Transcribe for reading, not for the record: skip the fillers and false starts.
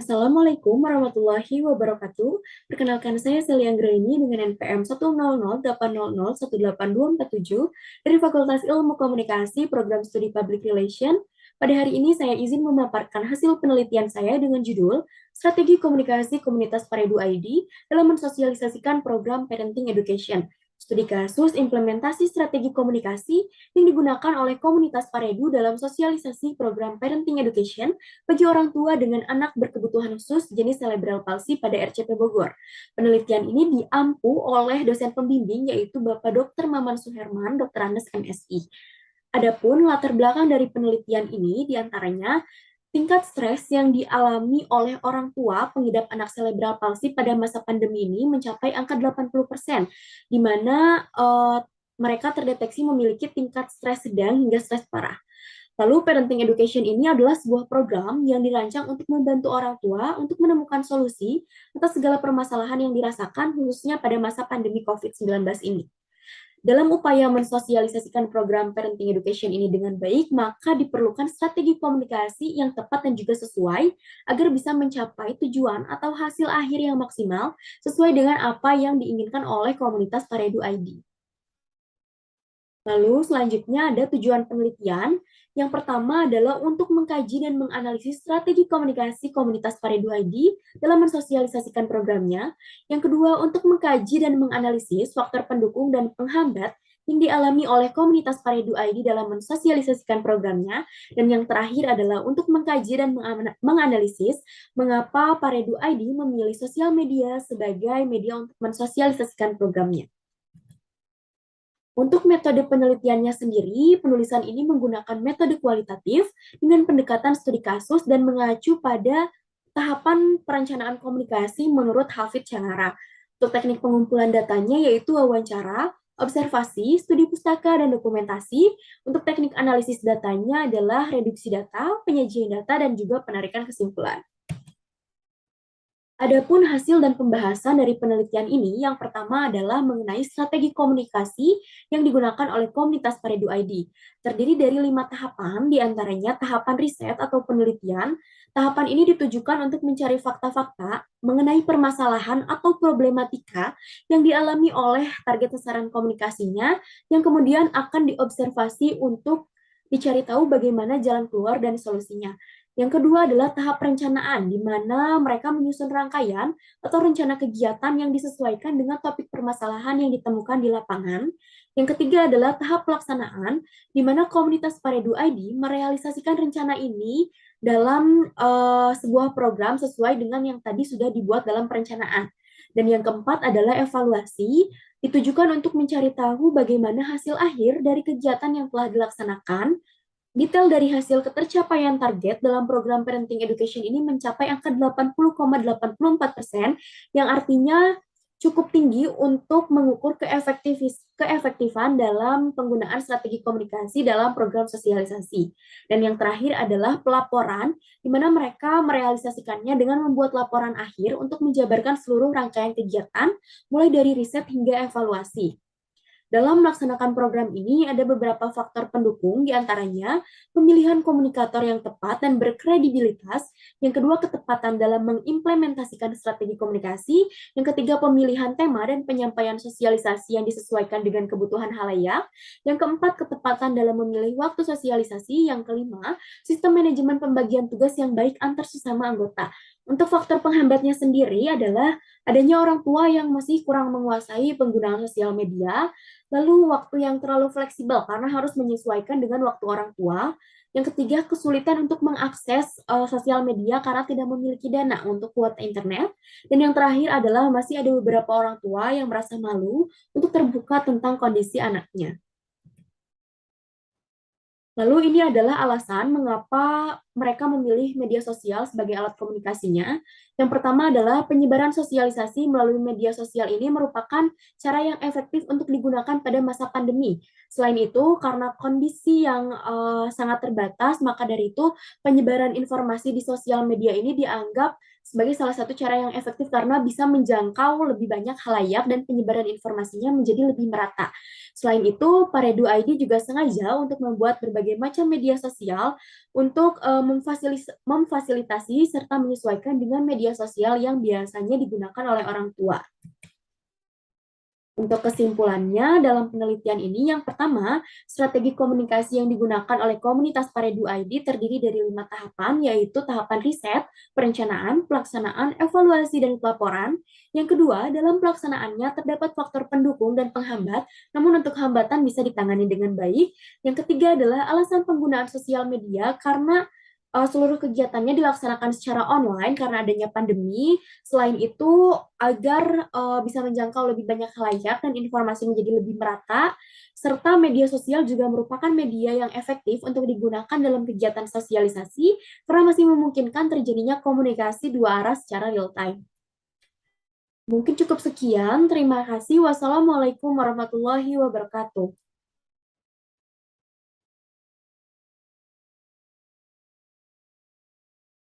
Assalamualaikum warahmatullahi wabarakatuh. Perkenalkan saya Celia Anggraini dengan NPM 10080018247 dari Fakultas Ilmu Komunikasi Program Studi Public Relation. Pada hari ini saya izin memaparkan hasil penelitian saya dengan judul Strategi Komunikasi Komunitas Paredu ID dalam mensosialisasikan program Parenting Education. Studi kasus implementasi strategi komunikasi yang digunakan oleh komunitas Paredu dalam sosialisasi program Parenting Education bagi orang tua dengan anak berkebutuhan khusus jenis cerebral palsy pada RCP Bogor. Penelitian ini diampu oleh dosen pembimbing yaitu Bapak Dr. Maman Suherman, Dr. Andes MSI. Adapun latar belakang dari penelitian ini diantaranya tingkat stres yang dialami oleh orang tua pengidap anak cerebral palsy pada masa pandemi ini mencapai angka 80%, di mana mereka terdeteksi memiliki tingkat stres sedang hingga stres parah. Lalu, parenting education ini adalah sebuah program yang dirancang untuk membantu orang tua untuk menemukan solusi atas segala permasalahan yang dirasakan khususnya pada masa pandemi COVID-19 ini. Dalam upaya mensosialisasikan program parenting education ini dengan baik, maka diperlukan strategi komunikasi yang tepat dan juga sesuai agar bisa mencapai tujuan atau hasil akhir yang maksimal sesuai dengan apa yang diinginkan oleh komunitas Paredu ID. Lalu selanjutnya ada tujuan penelitian. Yang pertama adalah untuk mengkaji dan menganalisis strategi komunikasi komunitas Paredu ID dalam mensosialisasikan programnya. Yang kedua, untuk mengkaji dan menganalisis faktor pendukung dan penghambat yang dialami oleh komunitas Paredu ID dalam mensosialisasikan programnya. Dan yang terakhir adalah untuk mengkaji dan menganalisis mengapa Paredu ID memilih sosial media sebagai media untuk mensosialisasikan programnya. Untuk metode penelitiannya sendiri, penulisan ini menggunakan metode kualitatif dengan pendekatan studi kasus dan mengacu pada tahapan perencanaan komunikasi menurut Hafid Canara. Untuk teknik pengumpulan datanya yaitu wawancara, observasi, studi pustaka, dan dokumentasi. Untuk teknik analisis datanya adalah reduksi data, penyajian data, dan juga penarikan kesimpulan. Adapun hasil dan pembahasan dari penelitian ini, yang pertama adalah mengenai strategi komunikasi yang digunakan oleh komunitas Paredu ID. Terdiri dari 5 tahapan, diantaranya tahapan riset atau penelitian. Tahapan ini ditujukan untuk mencari fakta-fakta mengenai permasalahan atau problematika yang dialami oleh target sasaran komunikasinya, yang kemudian akan diobservasi untuk dicari tahu bagaimana jalan keluar dan solusinya. Yang kedua adalah tahap perencanaan, di mana mereka menyusun rangkaian atau rencana kegiatan yang disesuaikan dengan topik permasalahan yang ditemukan di lapangan. Yang ketiga adalah tahap pelaksanaan, di mana komunitas Paredu ID merealisasikan rencana ini dalam sebuah program sesuai dengan yang tadi sudah dibuat dalam perencanaan. Dan yang keempat adalah evaluasi, ditujukan untuk mencari tahu bagaimana hasil akhir dari kegiatan yang telah dilaksanakan. Detail dari hasil ketercapaian target dalam program parenting education ini mencapai angka 80,84%, yang artinya cukup tinggi untuk mengukur keefektifan dalam penggunaan strategi komunikasi dalam program sosialisasi. Dan yang terakhir adalah pelaporan, di mana mereka merealisasikannya dengan membuat laporan akhir untuk menjabarkan seluruh rangkaian kegiatan, mulai dari riset hingga evaluasi. Dalam melaksanakan program ini ada beberapa faktor pendukung, diantaranya pemilihan komunikator yang tepat dan berkredibilitas, yang kedua ketepatan dalam mengimplementasikan strategi komunikasi, yang ketiga pemilihan tema dan penyampaian sosialisasi yang disesuaikan dengan kebutuhan halayak, yang keempat ketepatan dalam memilih waktu sosialisasi, yang kelima sistem manajemen pembagian tugas yang baik antar sesama anggota. Untuk faktor penghambatnya sendiri adalah adanya orang tua yang masih kurang menguasai penggunaan sosial media, lalu waktu yang terlalu fleksibel karena harus menyesuaikan dengan waktu orang tua. Yang ketiga, kesulitan untuk mengakses sosial media karena tidak memiliki dana untuk kuota internet. Dan yang terakhir adalah masih ada beberapa orang tua yang merasa malu untuk terbuka tentang kondisi anaknya. Lalu ini adalah alasan mengapa mereka memilih media sosial sebagai alat komunikasinya. Yang pertama adalah penyebaran sosialisasi melalui media sosial ini merupakan cara yang efektif untuk digunakan pada masa pandemi. Selain itu, karena kondisi yang sangat terbatas, maka dari itu penyebaran informasi di sosial media ini dianggap sebagai salah satu cara yang efektif karena bisa menjangkau lebih banyak halayak dan penyebaran informasinya menjadi lebih merata. Selain itu, Paredu ID juga sengaja untuk membuat berbagai macam media sosial untuk memfasilitasi serta menyesuaikan dengan media sosial yang biasanya digunakan oleh orang tua. Untuk kesimpulannya, dalam penelitian ini, yang pertama, strategi komunikasi yang digunakan oleh komunitas Paredu ID terdiri dari 5 tahapan, yaitu tahapan riset, perencanaan, pelaksanaan, evaluasi, dan pelaporan. Yang kedua, dalam pelaksanaannya terdapat faktor pendukung dan penghambat, namun untuk hambatan bisa ditangani dengan baik. Yang ketiga adalah alasan penggunaan sosial media karena seluruh kegiatannya dilaksanakan secara online karena adanya pandemi. Selain itu, agar bisa menjangkau lebih banyak khalayak dan informasi menjadi lebih merata, serta media sosial juga merupakan media yang efektif untuk digunakan dalam kegiatan sosialisasi karena masih memungkinkan terjadinya komunikasi dua arah secara real time. Mungkin cukup sekian. Terima kasih. Wassalamualaikum warahmatullahi wabarakatuh.